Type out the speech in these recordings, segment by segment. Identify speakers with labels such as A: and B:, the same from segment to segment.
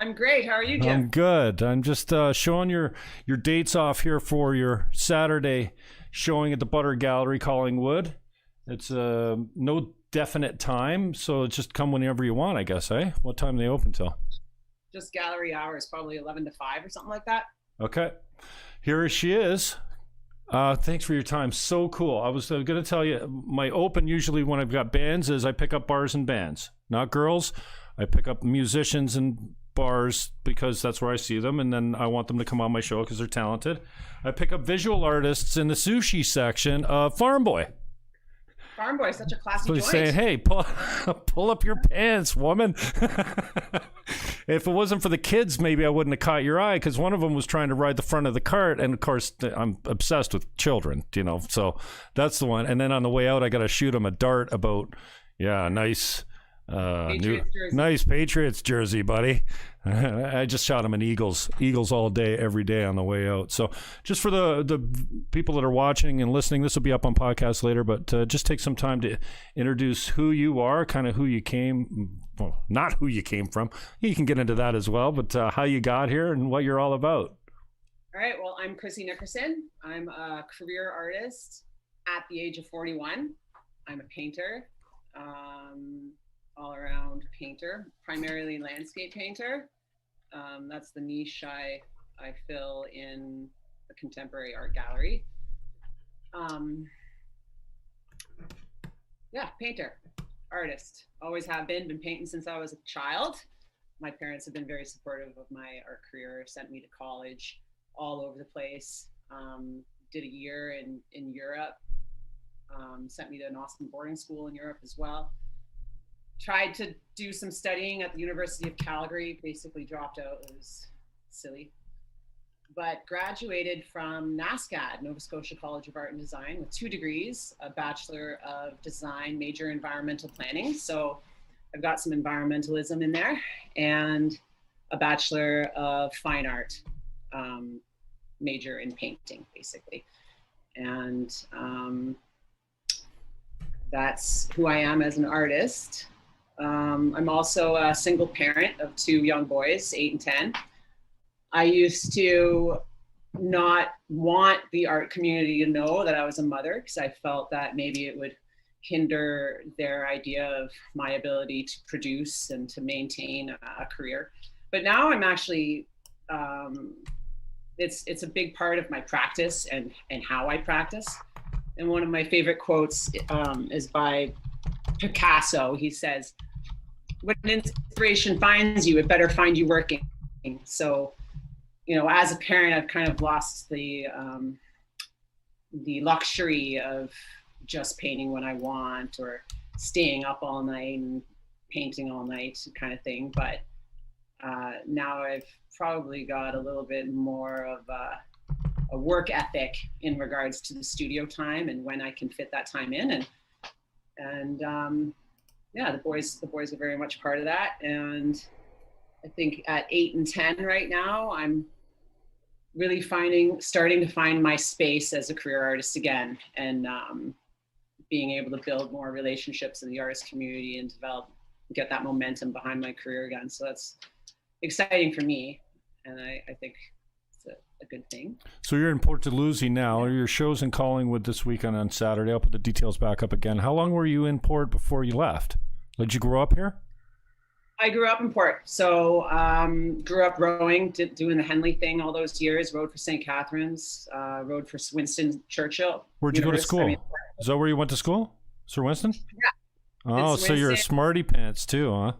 A: I'm great. How are you, Jim?
B: I'm good. I'm just showing your dates off here for your Saturday showing at the Butter Gallery, Collingwood. It's no definite time, so it's just come whenever you want, I guess, eh? What time they open till?
A: Just gallery hours, probably 11 to 5 or something like that.
B: Okay. Here she is. Thanks for your time. So cool. I was going to tell you, my open usually when I've got bands is I pick up bars and bands, not girls. I pick up musicians and bars because that's where I see them, and then I want them to come on my show because they're talented. I pick up visual artists in the sushi section of Farm Boy.
A: Farm Boy, such a classy
B: So
A: joint.
B: he's saying, hey, pull up your pants, woman. If it wasn't for the kids, maybe I wouldn't have caught your eye, because one of them was trying to ride the front of the cart, and of course, I'm obsessed with children, so that's the one. And then on the way out, I got to shoot him a dart about, nice nice Patriots jersey, buddy. I just shot him an Eagles all day, every day on the way out. So just for the people that are watching and listening, this will be up on podcast later, but just take some time to introduce who you are, kind of who you came, well, not who you came from. You can get into that as well, but how you got here and what you're all about.
A: All right. Well, I'm Chrissy Nickerson. I'm a career artist at the age of 41. I'm a painter. All-around painter, primarily landscape painter. That's the niche I fill in the contemporary art gallery. Painter, artist. Always have been painting since I was a child. My parents have been very supportive of my art career, sent me to college all over the place. Did a year in Europe, sent me to an awesome boarding school in Europe as well. Tried to do some studying at the University of Calgary, basically dropped out. It was silly. But graduated from NSCAD, Nova Scotia College of Art and Design, with 2 degrees, a Bachelor of Design, major environmental planning. So I've got some environmentalism in there, and a Bachelor of Fine Art, major in painting, basically. And that's who I am as an artist. I'm also a single parent of 2 young boys, 8 and 10. I used to not want the art community to know that I was a mother, because I felt that maybe it would hinder their idea of my ability to produce and to maintain a career. But now I'm actually, it's a big part of my practice and how I practice. And one of my favorite quotes is by Picasso. He says, when inspiration finds you, it better find you working. So, as a parent, I've kind of lost the luxury of just painting when I want, or staying up all night and painting all night kind of thing. But now I've probably got a little bit more of a work ethic in regards to the studio time and when I can fit that time in. And the boys are very much part of that. And I think at 8 and 10 right now, I'm really starting to find my space as a career artist again, and being able to build more relationships in the artist community and get that momentum behind my career again. So that's exciting for me, and I think it's a good thing.
B: So you're in Port Dalhousie now. Your show's in Collingwood this weekend on Saturday. I'll put the details back up again. How long were you in Port before you left? Did you grow up here?
A: I grew up in Port. So grew up rowing, doing the Henley thing all those years, rowed for St. Catharines, rowed for Winston Churchill.
B: Where'd you go to school? Is that where you went to school? Sir Winston?
A: Yeah.
B: Oh, so you're a smarty pants too, huh?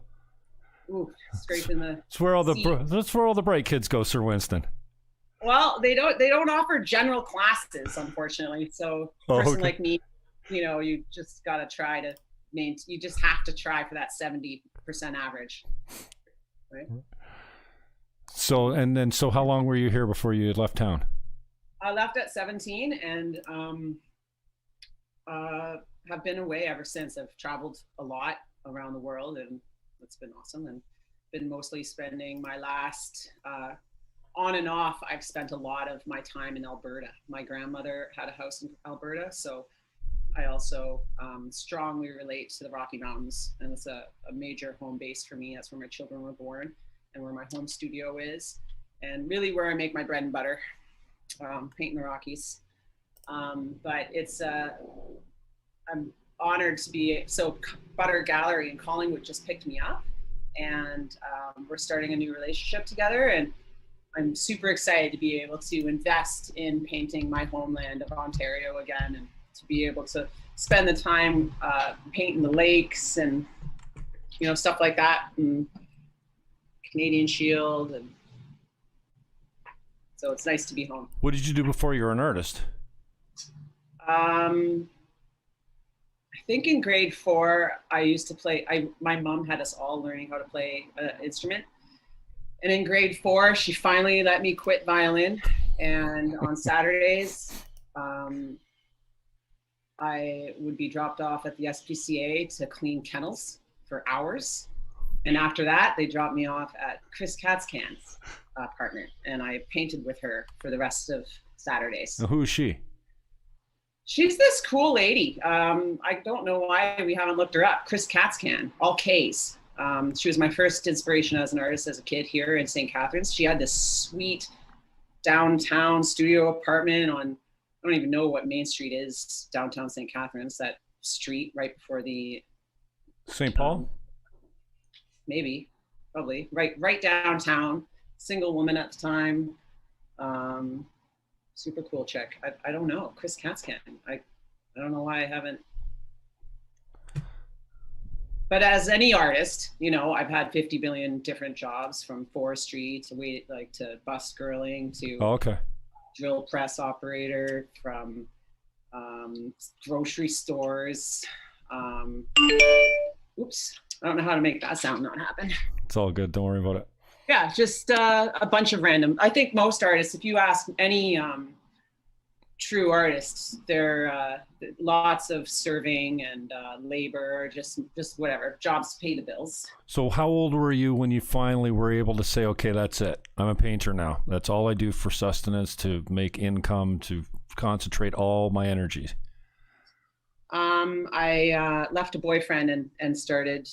A: Ooh, scraping the
B: That's where all the bright kids go, Sir Winston.
A: Well, they don't offer general classes, unfortunately. So a person like me, you just gotta try to you just have to try for that 70% average, right?
B: So how long were you here before you left town?
A: I left at 17 and have been away ever since. I've traveled a lot around the world, and it's been awesome, and been mostly spending my last on and off. I've spent a lot of my time in Alberta. My grandmother had a house in Alberta, so I also strongly relate to the Rocky Mountains, and it's a major home base for me. That's where my children were born. and where my home studio is, and really where I make my bread and butter, painting the Rockies. But it's I'm honored to be, so Butter Gallery in Collingwood just picked me up, and we're starting a new relationship together, and I'm super excited to be able to invest in painting my homeland of Ontario again, and to be able to spend the time painting the lakes and, you know, stuff like that, and Canadian Shield, and so it's nice to be home.
B: What did you do before you were an artist?
A: I think in grade 4, I used to play, my mom had us all learning how to play an instrument. And in grade 4, she finally let me quit violin. And on Saturdays, I would be dropped off at the SPCA to clean kennels for hours. And after that, they dropped me off at Chris Katzkan's apartment. And I painted with her for the rest of Saturdays.
B: Now, who is she?
A: She's this cool lady. I don't know why we haven't looked her up. Chris Katzkan, all K's. She was my first inspiration as an artist as a kid here in St. Catharines. She had this sweet downtown studio apartment on, I don't even know what Main Street is, downtown St. Catharines, that street right before the...
B: St. Paul?
A: Maybe, probably. Right downtown. Single woman at the time. Super cool chick. I don't know. Chris Katzkan. I don't know why I haven't. But as any artist, you know, I've had 50 billion different jobs, from forestry to bus girling to drill press operator, from grocery stores. Oops, I don't know how to make that sound not happen.
B: It's all good. Don't worry about it.
A: Yeah, just a bunch of random. I think most artists, if you ask any true artists, they're lots of serving and labor, just whatever, jobs to pay the bills.
B: So how old were you when you finally were able to say, okay, that's it, I'm a painter now, that's all I do for sustenance, to make income, to concentrate all my energies?
A: I left a boyfriend and started,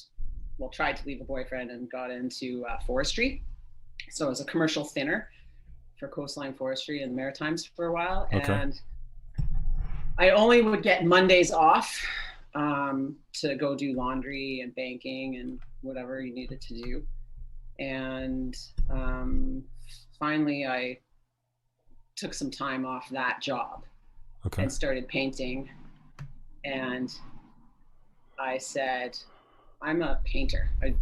A: well, tried to leave a boyfriend and got into forestry. So I was a commercial thinner for coastline forestry in the Maritimes for a while. Okay. And I only would get Mondays off to go do laundry and banking and whatever you needed to do. And finally I took some time off that job and started painting. And I said, I'm a painter. I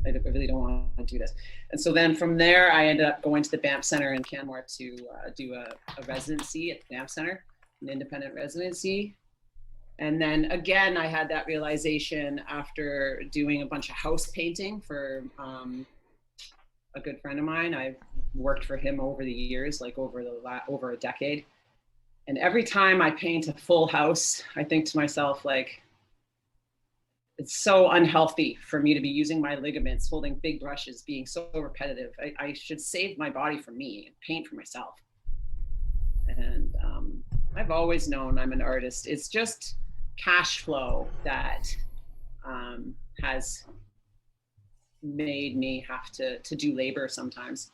A: really don't want to do this. And so then from there, I ended up going to the Banff Center in Canmore to do a residency at the Banff Center, an independent residency. And then again, I had that realization after doing a bunch of house painting for a good friend of mine. I've worked for him over the years, like over a decade. And every time I paint a full house, I think to myself, like, it's so unhealthy for me to be using my ligaments, holding big brushes, being so repetitive. I should save my body for me and paint for myself. And I've always known I'm an artist. It's just cash flow that has made me have to do labor sometimes,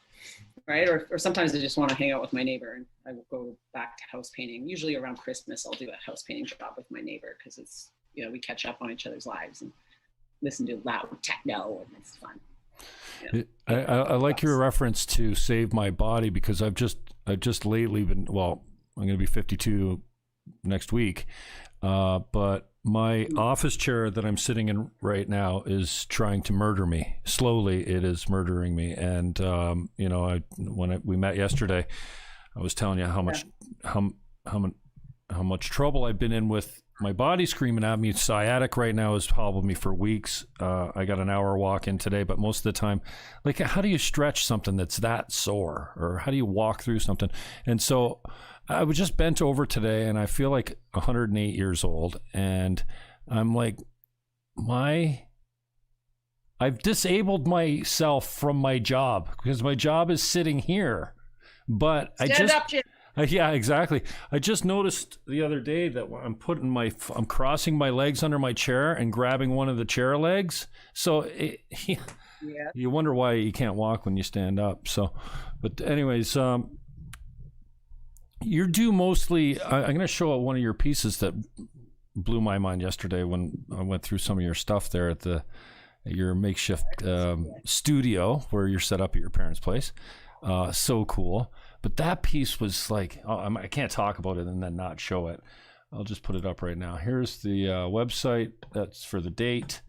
A: right? Or sometimes I just want to hang out with my neighbor, and I will go back to house painting. Usually around Christmas, I'll do a house painting job with my neighbor, because it's, you know, we catch up on each other's lives and listen to loud techno, and it's fun. Yeah.
B: I like your reference to save my body, because I've just lately been, well, I'm going to be 52 next week, but my office chair that I'm sitting in right now is trying to murder me. Slowly, it is murdering me. And you know, when we met yesterday, I was telling you how much trouble I've been in with my body screaming at me. Sciatic right now has hobbled me for weeks. I got an hour walk in today, but most of the time, like, how do you stretch something that's that sore, or how do you walk through something? And so I was just bent over today, and I feel like 108 years old, and I'm like, I've disabled myself from my job, because my job is sitting here. But
A: Stand up, Jim.
B: Yeah, exactly. I just noticed the other day that I'm crossing my legs under my chair and grabbing one of the chair legs. So
A: Yeah.
B: You wonder why you can't walk when you stand up. So, but anyways, you're due mostly. I'm going to show one of your pieces that blew my mind yesterday when I went through some of your stuff there at your makeshift studio where you're set up at your parents' place. So cool. But that piece was like, I can't talk about it and then not show it. I'll just put it up right now. Here's the website. That's for the date.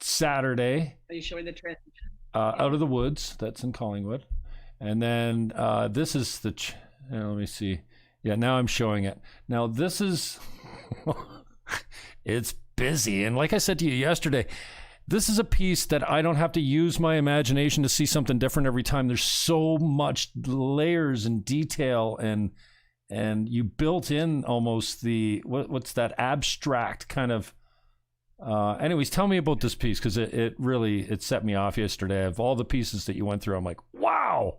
B: Saturday.
A: Are you showing the transition?
B: Out of the Woods. That's in Collingwood. And then this is the... let me see. Yeah, now I'm showing it. Now this is... it's busy. And like I said to you yesterday, this is a piece that I don't have to use my imagination to see something different every time. There's so much layers and detail, and you built in almost the what's that abstract kind of. Anyways, tell me about this piece, because it really set me off yesterday. Of all the pieces that you went through, I'm like, wow.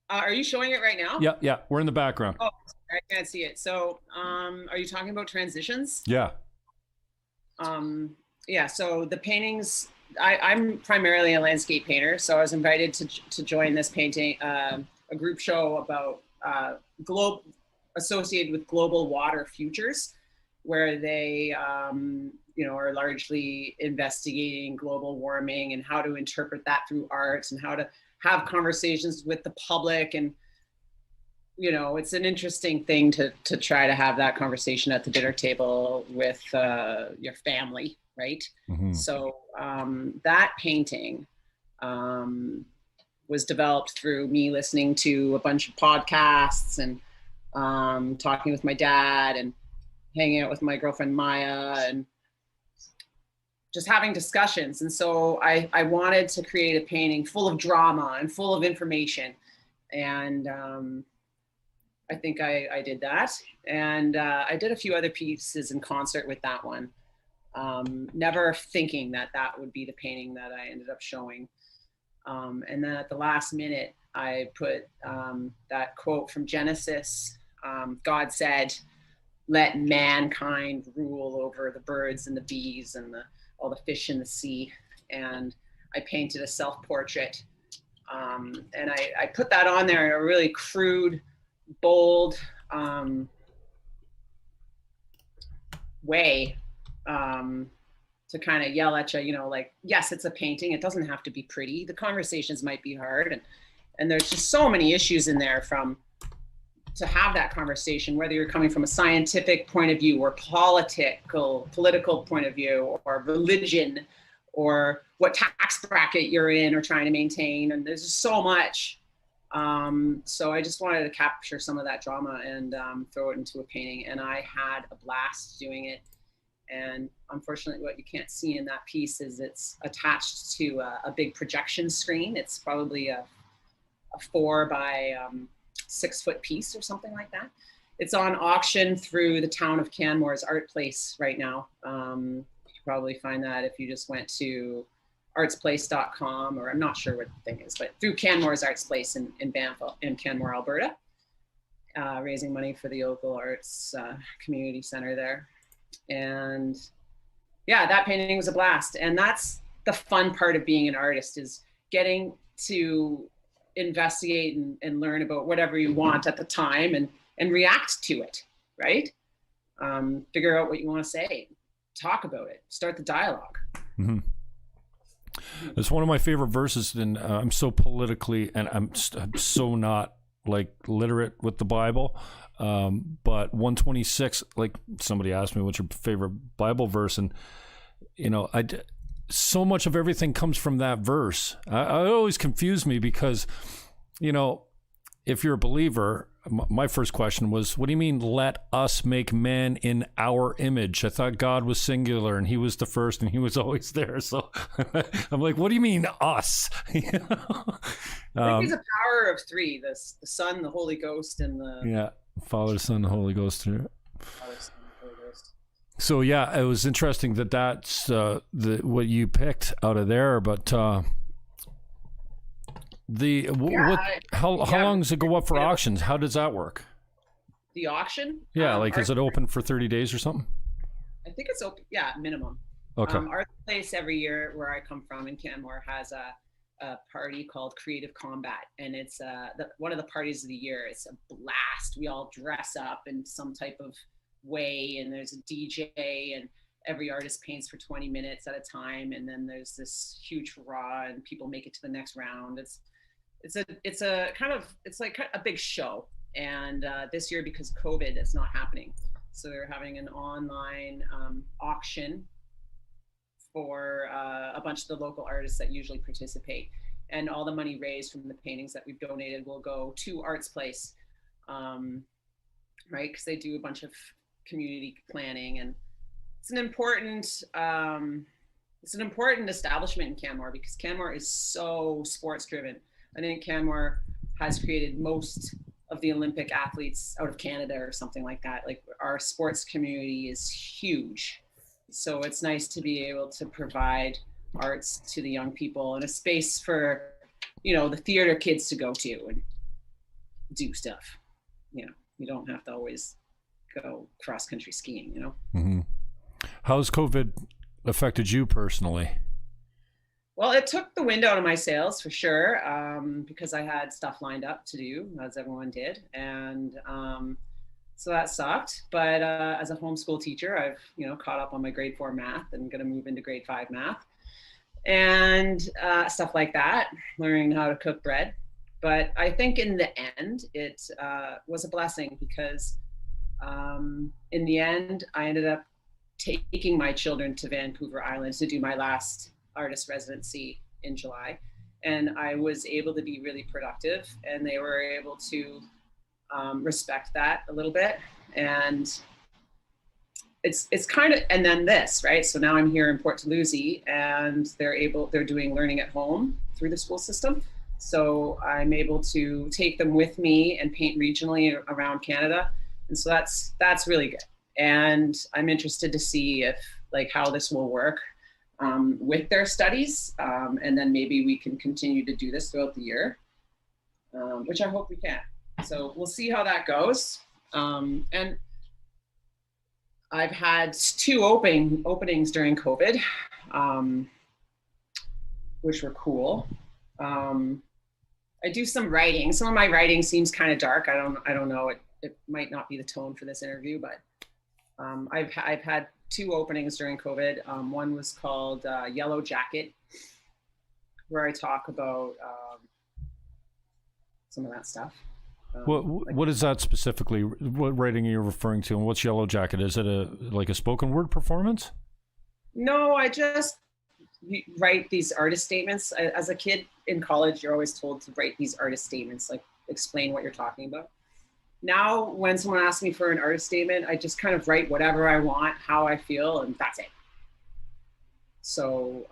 A: Are you showing it right now?
B: Yeah, we're in the background.
A: Oh, I can't see it. So, are you talking about transitions?
B: Yeah.
A: Yeah. So the paintings, I'm primarily a landscape painter. So I was invited to join this painting, a group show about associated with global water futures, where they, are largely investigating global warming and how to interpret that through art and how to have conversations with the public. And, it's an interesting thing to try to have that conversation at the dinner table with your family, right? Mm-hmm. So that painting was developed through me listening to a bunch of podcasts and talking with my dad and hanging out with my girlfriend Maya and just having discussions. And so I wanted to create a painting full of drama and full of information. And I think I did that. And I did a few other pieces in concert with that one, never thinking that would be the painting that I ended up showing. And then at the last minute, I put that quote from Genesis. God said, "Let mankind rule over the birds and the bees and all the fish in the sea." And I painted a self-portrait. And I put that on there in a really crude, bold way to kind of yell at you, like, yes, it's a painting. It doesn't have to be pretty. The conversations might be hard. And there's just so many issues in there to have that conversation, whether you're coming from a scientific point of view or political point of view or religion or what tax bracket you're in or trying to maintain. And there's just so much. So I just wanted to capture some of that drama and throw it into a painting. And I had a blast doing it. And unfortunately, what you can't see in that piece is it's attached to a big projection screen. It's probably a 4 by 6 foot piece or something like that. It's on auction through the town of Canmore's art place right now. You could probably find that if you just went to artsplace.com, or I'm not sure what the thing is, but through Canmore's Arts Place in Banff, in Canmore, Alberta, raising money for the local arts community center there. And yeah, that painting was a blast. And that's the fun part of being an artist, is getting to investigate and learn about whatever you want at the time and react to it, right? Figure out what you want to say, talk about it, start the dialogue. Mm-hmm.
B: It's one of my favorite verses, and I'm so politically, and I'm so not like literate with the Bible. But 126, like somebody asked me, what's your favorite Bible verse? And, so much of everything comes from that verse. I always confuse me because, if you're a believer, my first question was, what do you mean, let us make man in our image? I thought God was singular and he was the first and he was always there. So I'm like, what do you mean us?
A: I think he's a power of 3, the Son, the Holy Ghost, and the
B: Father, Son, the Holy Ghost. So yeah, it was interesting that's what you picked out of there. But how long does it go up for auctions? How does that work?
A: The auction?
B: Yeah, is it open for 30 days or something?
A: I think it's open. Yeah, minimum.
B: Okay.
A: Our place every year where I come from in Canmore has a party called Creative Combat, and it's one of the parties of the year. It's a blast. We all dress up in some type of way, and there's a DJ, and every artist paints for 20 minutes at a time, and then there's this huge hurrah, and people make it to the next round. It's like a big show, and this year, because of COVID, it's not happening. So they're having an online auction for a bunch of the local artists that usually participate, and all the money raised from the paintings that we've donated will go to Arts Place, right? Because they do a bunch of community planning, and it's an important establishment in Canmore, because Canmore is so sports driven. I think Canmore has created most of the Olympic athletes out of Canada or something like that. Like, our sports community is huge. So it's nice to be able to provide arts to the young people and a space for, the theater kids to go to and do stuff. You don't have to always go cross country skiing,
B: Mm-hmm. How's COVID affected you personally?
A: Well, it took the wind out of my sails for sure, because I had stuff lined up to do, as everyone did. And so that sucked. But as a homeschool teacher, I've caught up on my grade 4 math and going to move into grade 5 math and stuff like that, learning how to cook bread. But I think in the end, it was a blessing, because in the end, I ended up taking my children to Vancouver Island to do my last artist residency in July. And I was able to be really productive, and they were able to respect that a little bit. And it's kind of, and then this, right? So now I'm here in Port Dalhousie, and they're doing learning at home through the school system. So I'm able to take them with me and paint regionally around Canada. And so that's really good. And I'm interested to see how this will work with their studies. And then maybe we can continue to do this throughout the year, which I hope we can. So we'll see how that goes. And I've had 2 openings during COVID, which were cool. I do some writing. Some of my writing seems kind of dark. I don't know. It might not be the tone for this interview, but I've had 2 openings during COVID. One was called Yellow Jacket, where I talk about some of that stuff.
B: What is that specifically? What writing are you referring to, and what's Yellow Jacket? Is it a spoken word performance?
A: No, I just write these artist statements. As a kid in college, you're always told to write these artist statements, like explain what you're talking about. Now, when someone asks me for an artist statement, I just kind of write whatever I want, how I feel, and that's it. So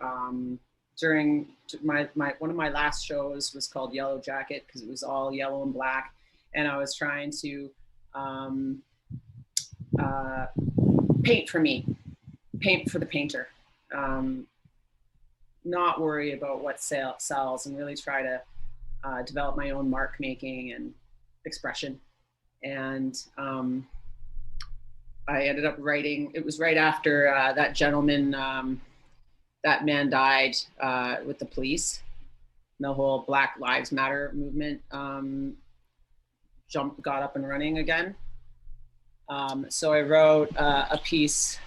A: during my one of my last shows was called Yellow Jacket, because it was all yellow and black, and I was trying to paint for the painter, not worry about what sells, and really try to develop my own mark making and expression. And I ended up writing, it was right after that gentleman, that man died with the police. The whole Black Lives Matter movement got up and running again. So I wrote a piece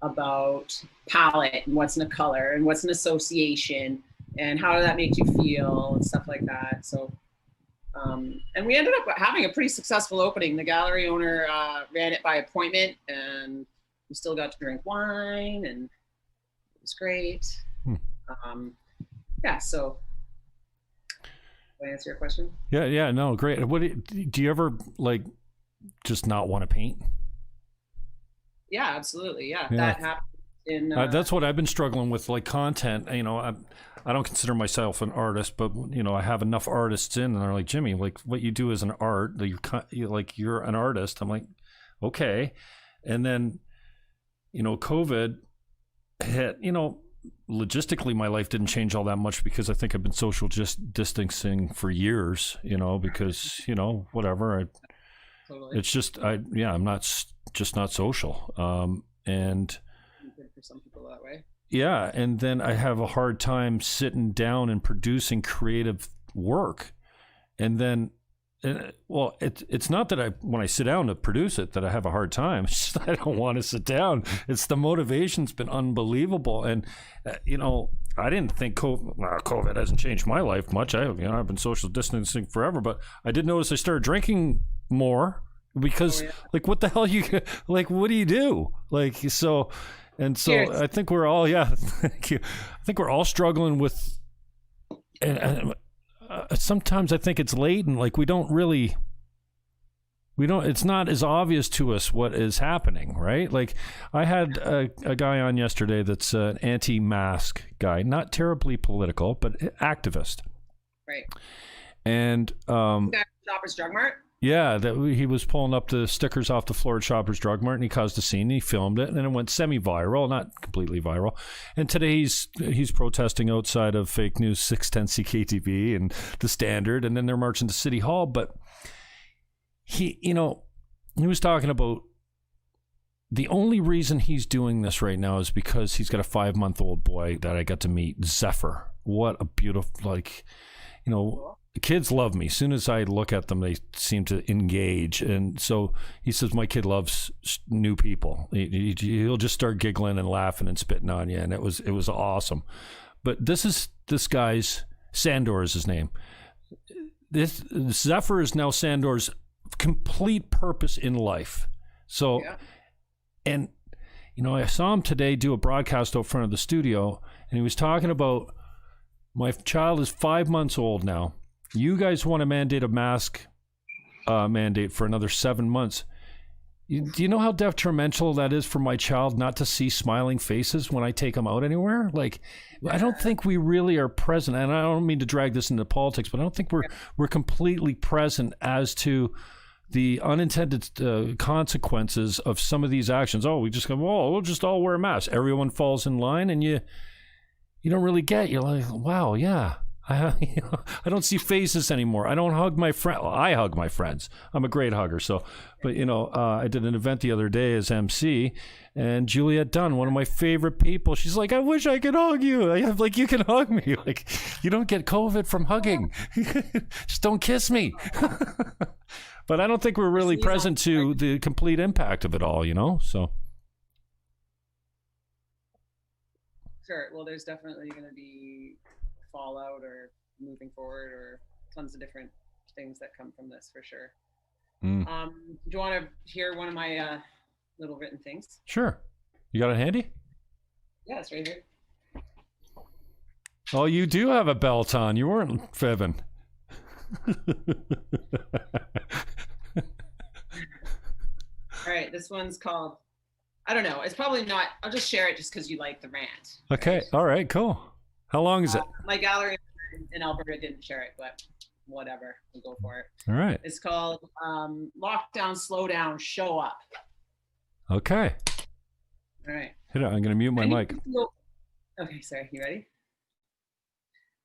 A: about palette and what's in a color and what's an association and how did that make you feel and stuff like that. So and we ended up having a pretty successful opening. The gallery owner ran it by appointment, and we still got to drink wine, and it was great. Yeah, so did I answer your question?
B: Yeah, no, great. What do you ever just not want to paint?
A: Yeah, absolutely. Yeah. That happened in
B: that's what I've been struggling with, content. I don't consider myself an artist, but I have enough artists in, and they're like, Jimmy, what you do is an art. You're an artist. I'm like, okay. And then, COVID hit. Logistically, my life didn't change all that much, because I think I've been social distancing for years. Because whatever.
A: Totally.
B: It's just I'm not social. And
A: for some people that way.
B: Yeah, and then I have a hard time sitting down and producing creative work. And then, well, it's not that when I sit down to produce it, that I have a hard time. It's just I don't want to sit down. It's the motivation's been unbelievable. And, I didn't think COVID hasn't changed my life much. I've been social distancing forever, but I did notice I started drinking more because, like, what the hell what do you do? Like, so... And so Cheers. I think we're all, thank you. I think we're all struggling with, and sometimes I think it's latent. Like it's not as obvious to us what is happening, right? Like I had a guy on yesterday that's an anti-mask guy, not terribly political, but activist.
A: Right.
B: And
A: Shoppers Drug Mart.
B: Yeah, he was pulling up the stickers off the floor at Shoppers Drug Mart, and he caused a scene. And he filmed it, and it went semi-viral, not completely viral. And today he's protesting outside of fake news 610 CKTV and the Standard, and then they're marching to City Hall. But he was talking about the only reason he's doing this right now is because he's got a 5-month-old boy that I got to meet, Zephyr. What a beautiful, kids love me. As soon as I look at them, they seem to engage. And so he says, my kid loves new people. He'll just start giggling and laughing and spitting on you. And it was awesome. But this guy's, Sandor is his name. This Zephyr is now Sandor's complete purpose in life. So, and, I saw him today do a broadcast out front of the studio, and he was talking about, my child is 5 months old now. You guys want to mandate a mask mandate for another 7 months. Do you know how detrimental that is for my child not to see smiling faces when I take him out anywhere? Like, I don't think we really are present, and I don't mean to drag this into politics, but I don't think we're completely present as to the unintended consequences of some of these actions. Oh, we just go, we'll just all wear masks. Everyone falls in line, and you don't really get. You're like, wow, yeah. I don't see faces anymore. I don't hug my friend. Well, I hug my friends. I'm a great hugger. So, but I did an event the other day as MC, and Juliette Dunn, one of my favorite people, she's like, I wish I could hug you. I have you can hug me. Like, you don't get COVID from hugging. Just don't kiss me. But I don't think we're really present to the complete impact of it all. So.
A: Sure. Well, there's definitely going to be fallout or moving forward or tons of different things that come from this for sure. Do you want to hear one of my little written things?
B: Sure. You got it handy?
A: Yeah, it's right here.
B: Oh, you do have a belt on. You weren't fibbing.
A: All right, this one's called, I don't know, it's probably not, I'll just share it just because you like the rant.
B: Okay, right? All right, cool. How long is it?
A: My gallery in Alberta didn't share it, but whatever, we'll go for it.
B: All right.
A: It's called Lockdown, Slow Down, Show Up.
B: Okay.
A: All right.
B: Hit it. I'm going to mute my mic.
A: Okay, sorry. You ready?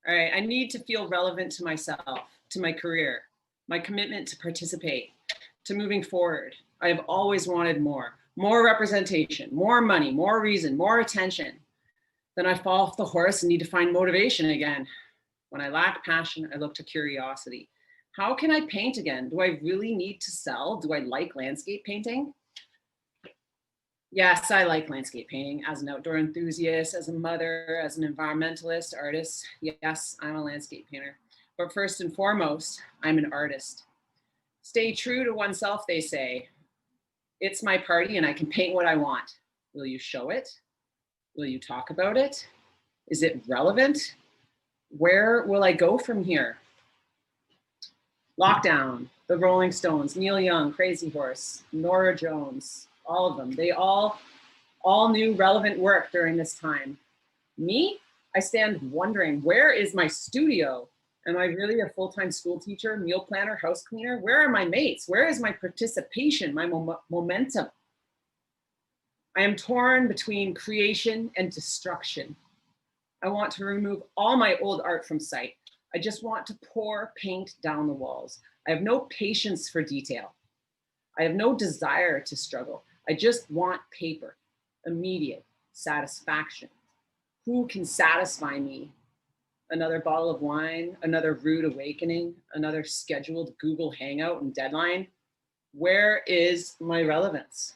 A: All right. I need to feel relevant to myself, to my career, my commitment to participate, to moving forward. I have always wanted more representation, more money, more reason, more attention. Then I fall off the horse and need to find motivation again. When I lack passion, I look to curiosity. How can I paint again? Do I really need to sell? Do I like landscape painting? Yes, I like landscape painting as an outdoor enthusiast, as a mother, as an environmentalist, artist. Yes, I'm a landscape painter. But first and foremost, I'm an artist. Stay true to oneself, they say. It's my party and I can paint what I want. Will you show it? Will you talk about it? Is it relevant? Where will I go from here? Lockdown, the Rolling Stones, Neil Young, Crazy Horse, Norah Jones, all of them. They all knew relevant work during this time. Me, I stand wondering, where is my studio? Am I really a full-time school teacher, meal planner, house cleaner? Where are my mates? Where is my participation, my momentum? I am torn between creation and destruction. I want to remove all my old art from sight. I just want to pour paint down the walls. I have no patience for detail. I have no desire to struggle. I just want paper, immediate, satisfaction. Who can satisfy me? Another bottle of wine, another rude awakening, another scheduled Google Hangout and deadline. Where is my relevance?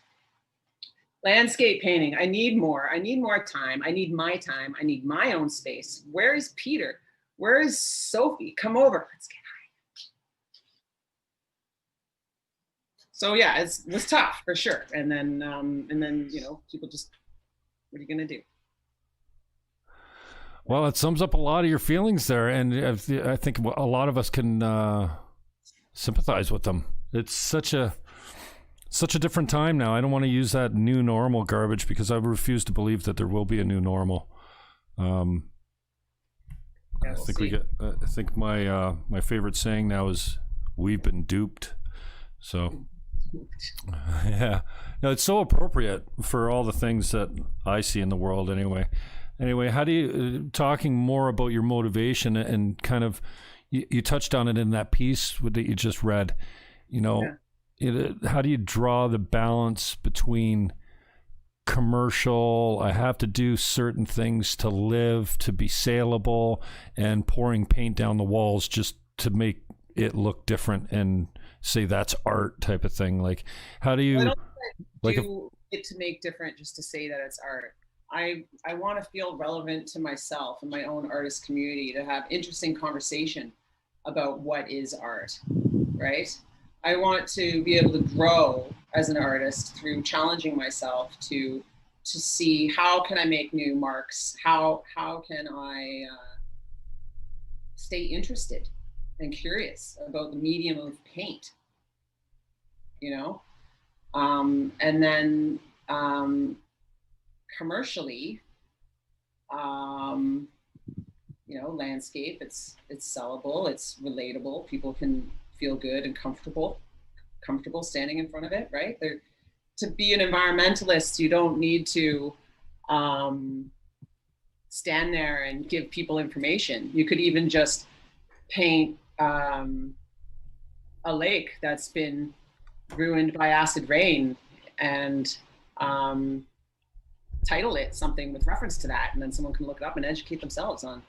A: Landscape painting. I need more. I need more time. I need my time. I need my own space. Where is Peter? Where is Sophie? Come over. Let's get high. So yeah, it was tough for sure. And then people just, what are you gonna do?
B: Well, it sums up a lot of your feelings there, and I think a lot of us can sympathize with them. It's such a different time now. I don't want to use that new normal garbage because I refuse to believe that there will be a new normal. I think my favorite saying now is "We've been duped." So, yeah, no, it's so appropriate for all the things that I see in the world. Anyway, how do you, talking more about your motivation and kind of, you touched on it in that piece that you just read, how do you draw the balance between commercial, I have to do certain things to live, to be saleable, and pouring paint down the walls just to make it look different and say that's art type of thing? Like, how do you...
A: I don't do it to make different just to say that it's art. I want to feel relevant to myself and my own artist community, to have interesting conversation about what is art, right? I want to be able to grow as an artist through challenging myself to see how can I make new marks? How can I stay interested and curious about the medium of paint, and then commercially, landscape, it's sellable, it's relatable, people can feel good and comfortable standing in front of it, right? To be an environmentalist, you don't need to stand there and give people information. You could even just paint a lake that's been ruined by acid rain and title it something with reference to that, and then someone can look it up and educate themselves on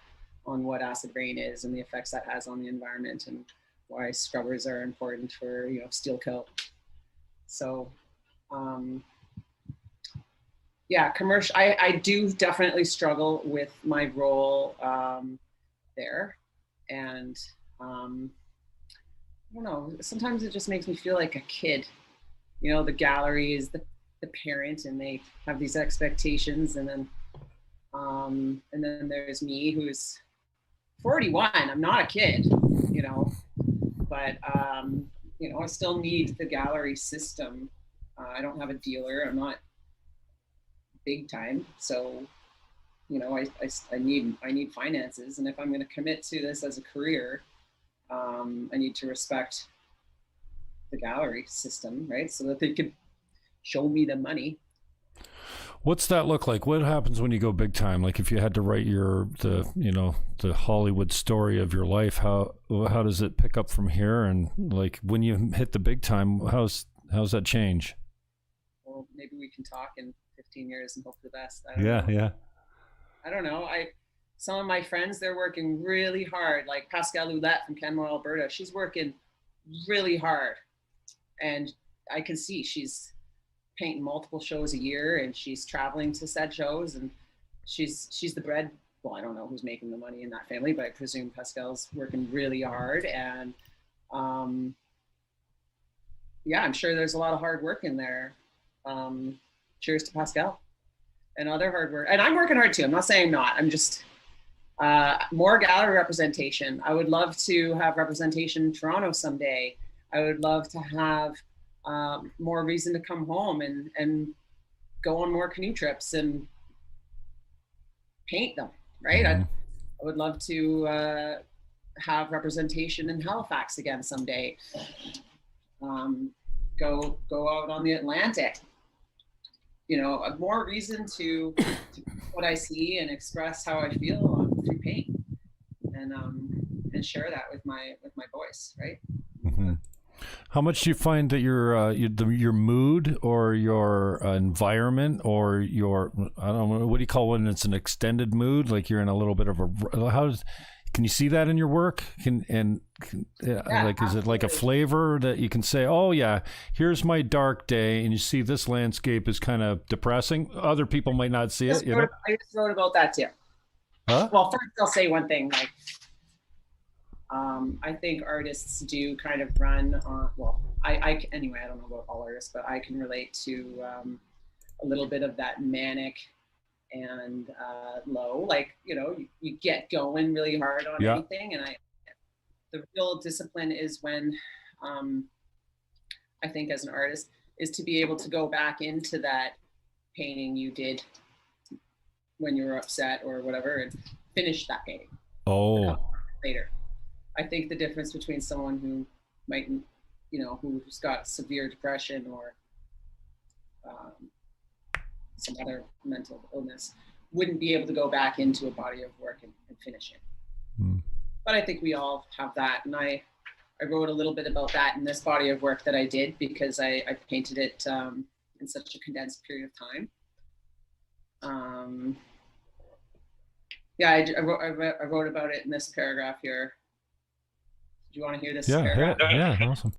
A: what acid rain is and the effects that has on the environment, and why scrubbers are important for steel coat. So commercial, I do definitely struggle with my role there, and I don't know, sometimes it just makes me feel like a kid. The gallery is the parent, and they have these expectations, and then there's me, who's 41. I'm not a kid, but I still need the gallery system. I don't have a dealer. I'm not big time, so I need finances, and if I'm going to commit to this as a career, I need to respect the gallery system, right? So that they could show me the money.
B: What's that look like? What happens when you go big time? Like, if you had to write the Hollywood story of your life, how does it pick up from here? And like, when you hit the big time, how's that change?
A: Well, maybe we can talk in 15 years and hope for the best.
B: Yeah.
A: I don't know. Some of my friends, they're working really hard. Like Pascal Ouellette from Canmore, Alberta, she's working really hard, and I can see she's painting multiple shows a year, and she's traveling to said shows, and she's the bread. Well, I don't know who's making the money in that family, but I presume Pascal's working really hard, and I'm sure there's a lot of hard work in there. Cheers to Pascal and other hard work. And I'm working hard too. I'm not saying not. I'm just more gallery representation. I would love to have representation in Toronto someday. I would love to have more reason to come home and go on more canoe trips and paint them, right?
B: Mm-hmm.
A: I would love to have representation in Halifax again someday. Go out on the Atlantic. More reason to what I see and express how I feel through paint, and share that with my voice, right?
B: Mm-hmm. How much do you find that your mood or your environment or your, I don't know, what do you call when it's an extended mood? Like you're in a little bit of can you see that in your work? Like, is it like a flavor that you can say, oh yeah, here's my dark day, and you see this landscape is kind of depressing. Other people might not see it.
A: I just wrote about that too.
B: Huh?
A: Well, first I'll say one thing. Like, I think artists do kind of run on. Well, anyway, I don't know about all artists, but I can relate to a little bit of that manic and low. Like, you get going really hard on anything, and the real discipline is when I think as an artist is to be able to go back into that painting you did when you were upset or whatever and finish that painting.
B: Oh.
A: Later. I think the difference between someone who might, who's got severe depression or some other mental illness wouldn't be able to go back into a body of work and finish it. But I think we all have that. And I wrote a little bit about that in this body of work that I did because I painted it in such a condensed period of time. I wrote about it in this paragraph here. Do you want to hear this paragraph?
B: Yeah, awesome.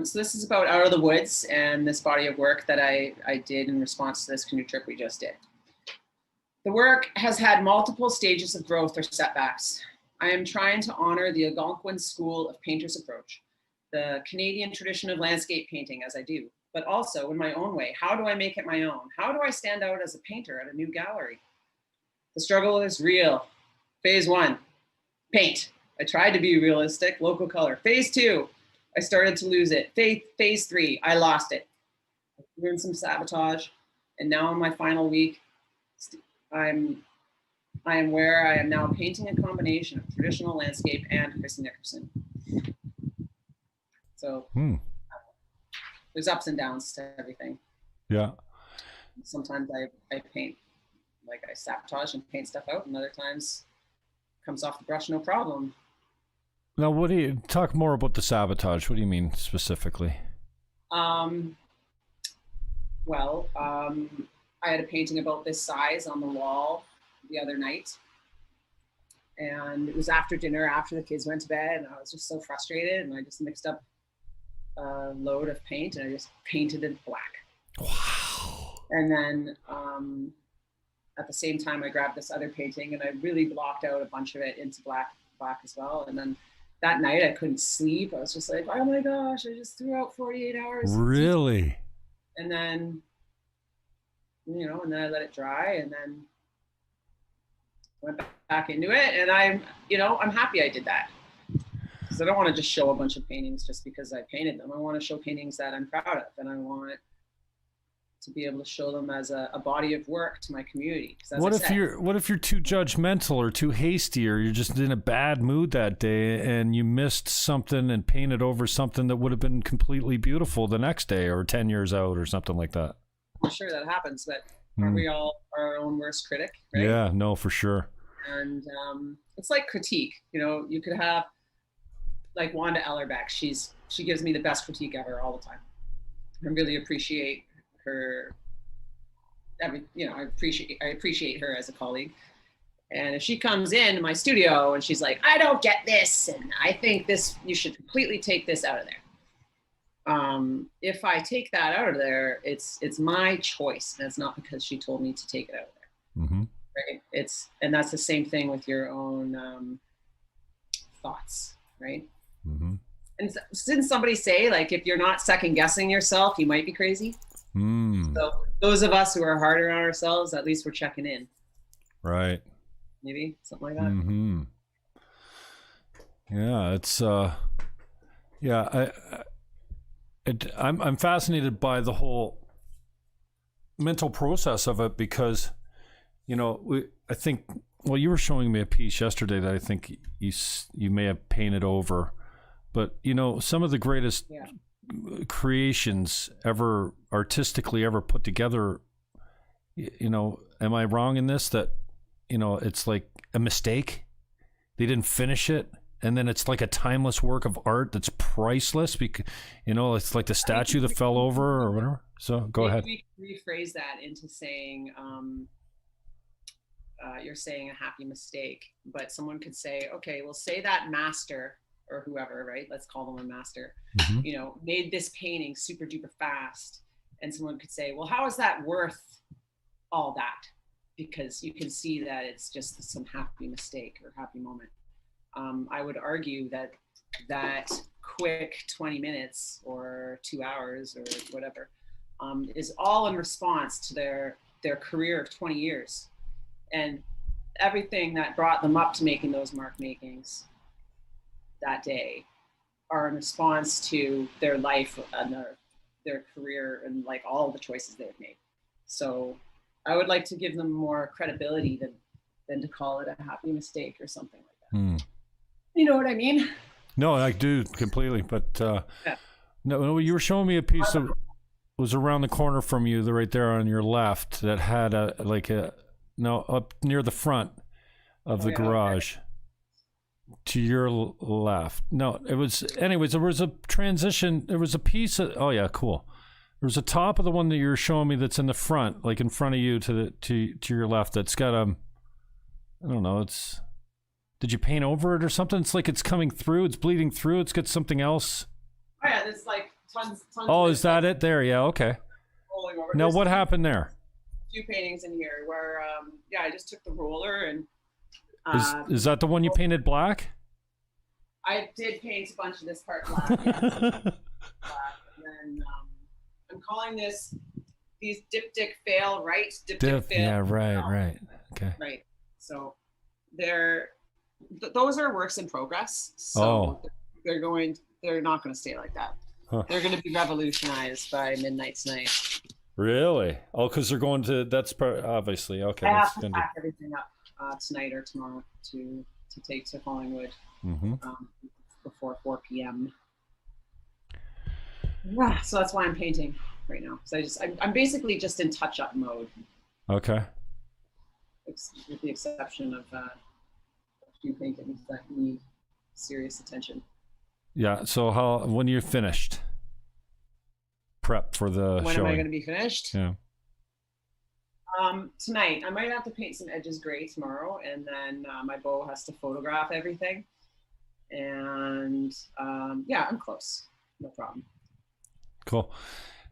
A: So this is about Out of the Woods and this body of work that I did in response to this canoe trip we just did. The work has had multiple stages of growth or setbacks. I am trying to honor the Algonquin school of painter's approach, the Canadian tradition of landscape painting as I do, but also in my own way. How do I make it my own? How do I stand out as a painter at a new gallery? The struggle is real. Phase 1, paint. I tried to be realistic, local color. Phase 2, I started to lose it. Phase 3, I lost it. I threw in some sabotage, and now in my final week, I am where I am now painting a combination of traditional landscape and Chrissy Nickerson. So there's ups and downs to everything.
B: Yeah.
A: Sometimes I paint, like I sabotage and paint stuff out, and other times it comes off the brush, no problem.
B: Now, talk more about the sabotage? What do you mean specifically?
A: I had a painting about this size on the wall the other night, and it was after dinner, after the kids went to bed, and I was just so frustrated, and I just mixed up a load of paint and I just painted it black.
B: Wow.
A: And then at the same time I grabbed this other painting and I really blocked out a bunch of it into black as well. And then that night I couldn't sleep. I was just like, oh my gosh, I just threw out 48 hours.
B: Really?
A: And then, and then I let it dry and then went back into it. And I'm happy I did that. Because I don't want to just show a bunch of paintings just because I painted them. I want to show paintings that I'm proud of, and I want to be able to show them as a body of work to my community. What if you're too judgmental
B: or too hasty, or you're just in a bad mood that day and you missed something and painted over something that would have been completely beautiful the next day or 10 years out or something like that?
A: I'm sure that happens, but aren't we all our own worst critic, right?
B: Yeah, no, for sure.
A: And it's like critique. You could have like Wanda Ellerbeck. She gives me the best critique ever all the time. I really appreciate her. I appreciate her as a colleague. And if she comes in my studio and she's like, I don't get this, and I think this, you should completely take this out of there. If I take that out of there, it's my choice, and it's not because she told me to take it out of there.
B: Mm-hmm.
A: Right? And that's the same thing with your own thoughts, right?
B: Mm-hmm.
A: And didn't somebody say, like, if you're not second guessing yourself, you might be crazy? So those of us who are harder on ourselves, at least we're checking in.
B: Right.
A: Maybe something like that.
B: Mm-hmm. Yeah, it's I'm fascinated by the whole mental process of it because, I think, well, you were showing me a piece yesterday that I think you may have painted over, but some of the greatest creations ever artistically ever put together, am I wrong in this, that it's like a mistake? They didn't finish it and then it's like a timeless work of art that's priceless because, you know, it's like the statue that fell over or whatever. So go ahead.
A: We rephrase that into saying, you're saying a happy mistake, but someone could say, okay, well, say that master or whoever, right? Let's call them a master, you know, made this painting super duper fast. And someone could say, well, how is that worth all that? Because you can see that it's just some happy mistake or happy moment. I would argue that that quick 20 minutes or 2 hours or whatever is all in response to their career of 20 years. And everything that brought them up to making those mark makings that day are in response to their life and their career and like all the choices they've made. So I would like to give them more credibility than to call it a happy mistake or something like that. You know what I mean?
B: No, I do completely. But
A: yeah.
B: No, you were showing me a piece that was around the corner from you, right there on your left, that had up near the front of the garage. Okay. To your left. No, it was, anyways, there was a transition. There was a piece of, oh yeah, cool. There was a top of the one that you're showing me that's in the front, like in front of you to your left, that's got I don't know, did you paint over it or something? It's like it's coming through, it's bleeding through, it's got something else.
A: Oh yeah, there's like tons
B: Oh, is that it there? Yeah, okay. Now what happened there?
A: A few paintings in here where, I just took the roller and
B: is that the one you painted black?
A: I did paint a bunch of this part black. Yeah. Black. And then I'm calling these diptych fail, right? Diptych fail.
B: Yeah, right. Okay.
A: Right. So those are works in progress. So they're not going to stay like that. Huh. They're going to be revolutionized by Midnight's Night.
B: Really? Oh, because they're going to, that's obviously, okay.
A: I have to pack everything up tonight or tomorrow to take to Collingwood before 4 p.m. Yeah, so that's why I'm painting right now. So I'm basically just in touch-up mode. Okay. With the exception of a few paintings that need serious attention.
B: Yeah. So when you're finished, prep for the
A: when
B: showing.
A: Am I going to be finished?
B: Yeah.
A: Tonight. I might have to paint some edges gray tomorrow, and then my beau has to photograph everything. And I'm close. No problem.
B: Cool.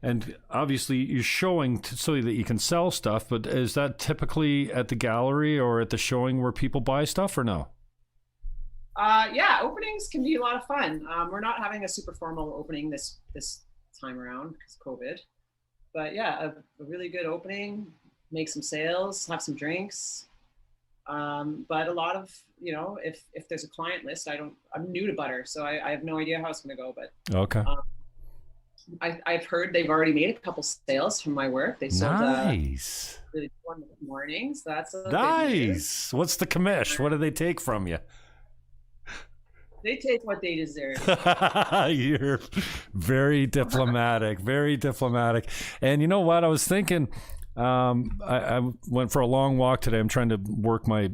B: And obviously you're showing so that you can sell stuff, but is that typically at the gallery or at the showing where people buy stuff or no?
A: Openings can be a lot of fun. We're not having a super formal opening this time around because COVID, but yeah, a really good opening, make some sales, have some drinks. But a lot of, if there's a client list, I'm new to butter, so I have no idea how it's going to go, but
B: okay.
A: I've heard they've already made a couple sales from my work. They sold
B: nice.
A: Really one mornings. That's
B: nice. What's the commish? What do they take from you?
A: They take what they deserve.
B: You're very diplomatic, very diplomatic. And you know what? I was thinking, I went for a long walk today. I'm trying to work my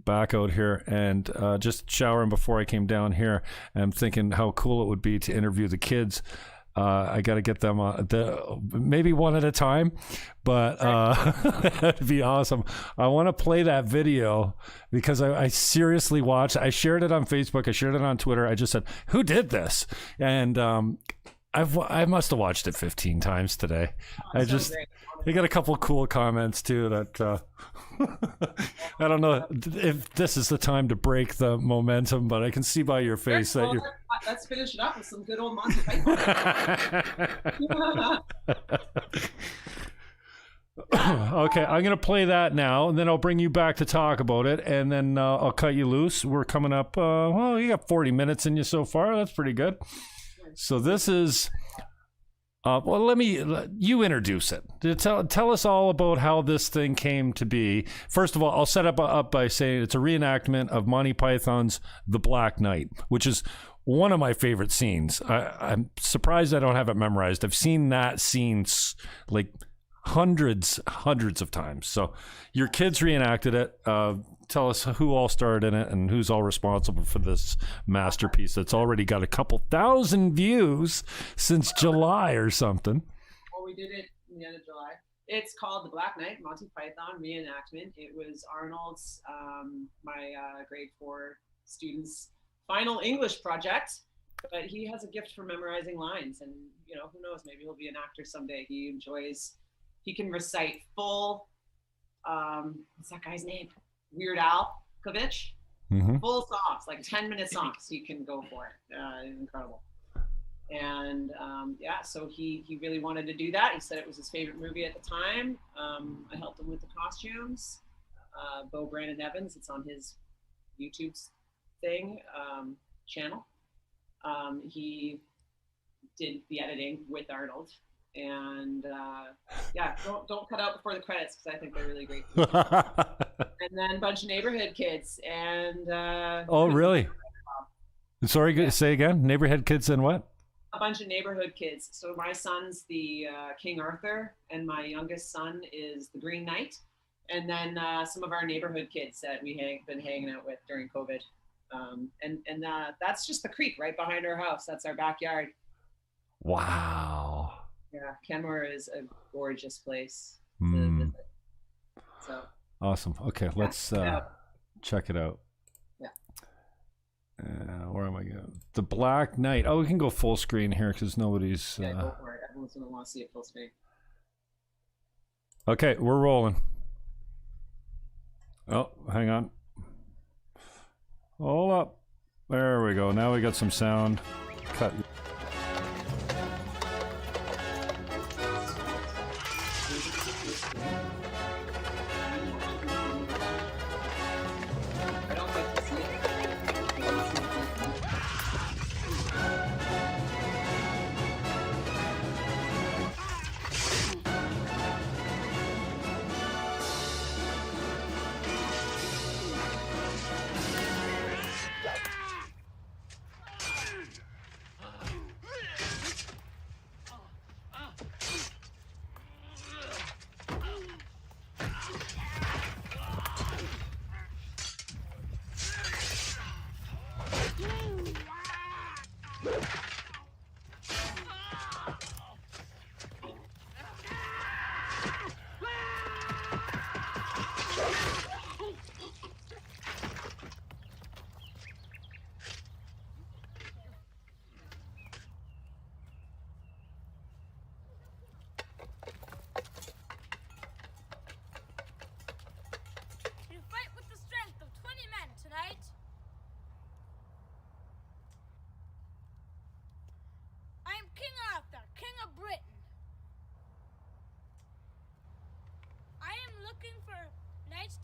B: back out here, and just showering before I came down here. And I'm thinking how cool it would be to interview the kids. I got to get them maybe one at a time, but that'd be awesome. I want to play that video because I seriously watched. I shared it on Facebook. I shared it on Twitter. I just said, "Who did this?" And I must have watched it 15 times today. I got a couple cool comments too that I don't know if this is the time to break the momentum, but I can see by your face that you're.
A: Let's finish it up with some good old Monty Python.
B: Okay, I'm gonna play that now, and then I'll bring you back to talk about it, and then I'll cut you loose. We're coming up. You got 40 minutes in you so far. That's pretty good. So this is. You introduce it. Tell us all about how this thing came to be. First of all, I'll set up by saying it's a reenactment of Monty Python's The Black Knight, which is one of my favorite scenes. I'm surprised I don't have it memorized. I've seen that scene like hundreds of times. So your kids reenacted it. Tell us who all starred in it and who's all responsible for this masterpiece that's already got a couple thousand views since July or something.
A: Well, we did it in the end of July. It's called The Black Knight, Monty Python reenactment. It was Arnold's, my grade 4 student's final English project, but he has a gift for memorizing lines, and who knows, maybe he'll be an actor someday. He can recite full, what's that guy's name? Weird Al Kovich. Full songs, like 10-minute songs. He can go for it. It's incredible. And so he really wanted to do that. He said it was his favorite movie at the time. I helped him with the costumes. Bo Brandon Evans, it's on his YouTube channel. He did the editing with Arnold. And don't cut out before the credits, because I think they're really great. And then a bunch of neighborhood kids. And
B: oh, really? Sorry, say again. Neighborhood kids and what?
A: A bunch of neighborhood kids. So my son's the King Arthur, and my youngest son is the Green Knight. And then some of our neighborhood kids that we been hanging out with during COVID. And that's just the creek right behind our house. That's our backyard.
B: Wow.
A: Yeah, Kenmore is a gorgeous place to visit. So
B: awesome. Okay, let's check it out.
A: Yeah.
B: Where am I going? The Black Knight. Oh, we can go full screen here because nobody's.
A: Yeah, go for it. Everyone's gonna want to see it full screen.
B: Okay, we're rolling. Oh, hang on. Hold up. There we go. Now we got some sound. Cut.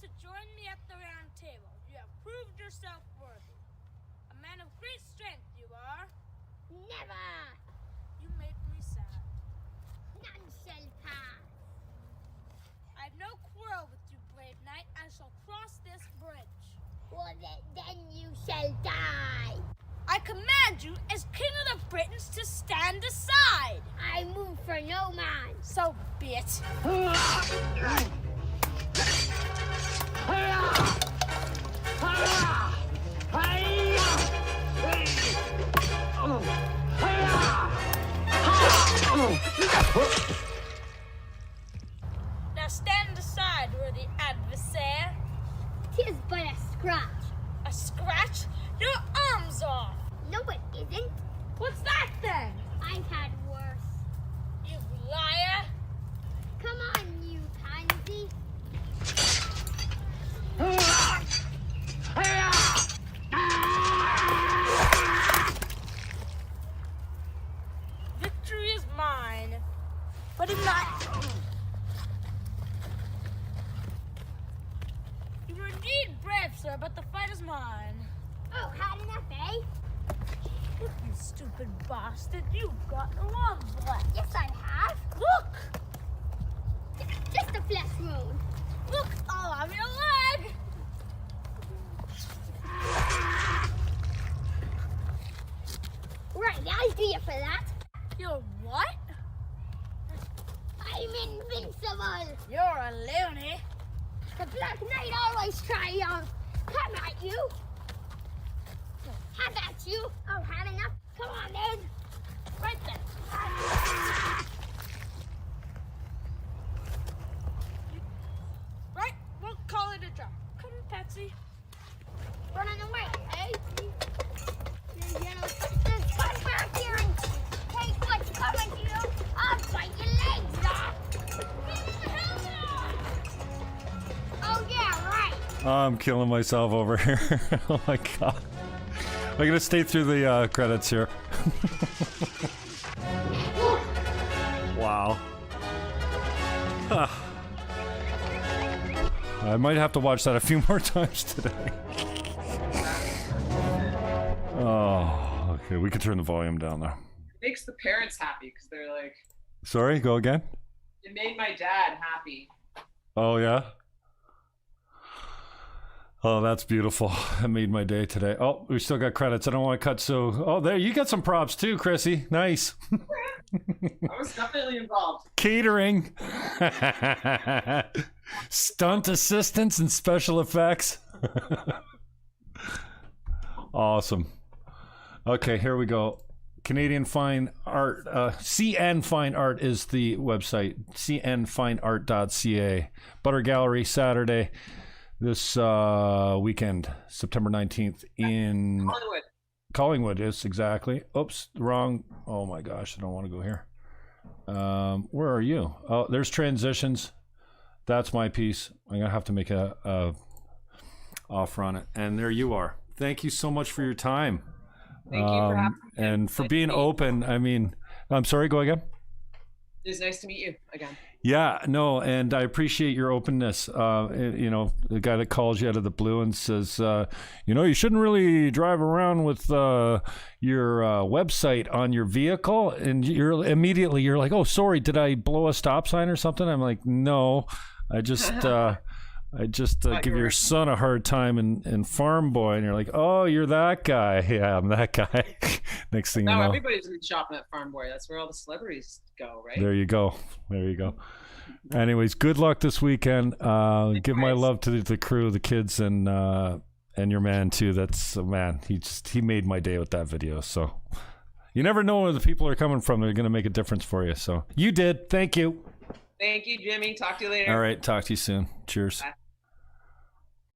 C: To join me at the round table. You have proved yourself worthy. A man of great strength you are.
D: Never!
C: You make me sad.
D: None shall pass.
C: I have no quarrel with you, brave knight. I shall cross this bridge.
D: Well, then you shall die.
C: I command you, as King of the Britons, to stand aside.
D: I move for no man.
C: So be it. Now stand aside, worthy adversary.
D: 'Tis but a scratch.
C: A scratch? Your arm's off.
D: No, it isn't.
C: What's that then?
D: I've had worse.
C: You liar.
D: Come on, you pansy.
C: Victory is mine, but in not. You were indeed brave, sir, but the fight is mine.
D: Oh, had enough, eh?
C: Look, you stupid bastard, you've got no arms left.
D: Yes, I have.
C: Look!
D: Just a flesh wound.
C: Look, I'll have your leg!
D: Right, I'll do you for that.
C: Your what?
D: I I'm invincible.
C: You're a loony.
D: The Black Knight always triumphs. Come at you. Have at you. Oh, had enough. Come on, then.
C: Right then. Right, we'll call it a draw. Come, Patsy.
D: Running away, eh? You know, just come back here and take what's coming to you. I'll bite your legs off. Oh, yeah, right.
B: I'm killing myself over here. Oh my god. I'm gonna stay through the credits here. Wow. I might have to watch that a few more times today. Oh, okay. We could turn the volume down there.
A: It makes the parents happy because they're like,
B: Sorry, go again?
A: it made my dad happy.
B: Oh, yeah? Oh, that's beautiful. That made my day today. Oh, we still got credits. I don't want to cut so... Oh, there, you got some props too, Chrissy. Nice.
A: I was definitely involved.
B: Catering. Stunt assistance and special effects. Awesome. Okay, here we go. Canadian Fine Art. CN Fine Art is the website. cnfineart.ca. Butter Gallery, Saturday. This weekend, September 19th in
A: Hollywood.
B: Collingwood, yes, exactly. Oops, wrong. Oh my gosh, I don't want to go here. Where are you? Oh, there's transitions. That's my piece. I'm gonna have to make a offer on it. And there you are. Thank you so much for your time.
A: Thank you for having me.
B: And for being open. I mean, I'm sorry, go again.
A: It was nice to meet you again.
B: Yeah, no, and I appreciate your openness. You know, the guy that calls you out of the blue and says, you know, you shouldn't really drive around with your website on your vehicle. And you're like, oh, sorry, did I blow a stop sign or something? I'm like, no, I just give your son a hard time in Farm Boy. And you're like, oh, you're that guy. Yeah, I'm that guy. Next thing you
A: Now
B: know.
A: everybody's been shopping at Farm Boy. That's where all the celebrities go, right?
B: There you go. There you go. Anyways, good luck this weekend. Give my love to the crew, the kids, and your man too. That's man. He made my day with that video. So you never know where the people are coming from. They're going to make a difference for you. So you did. Thank you.
A: Thank you, Jimmy. Talk to you later.
B: All right. Talk to you soon. Cheers.
A: Bye.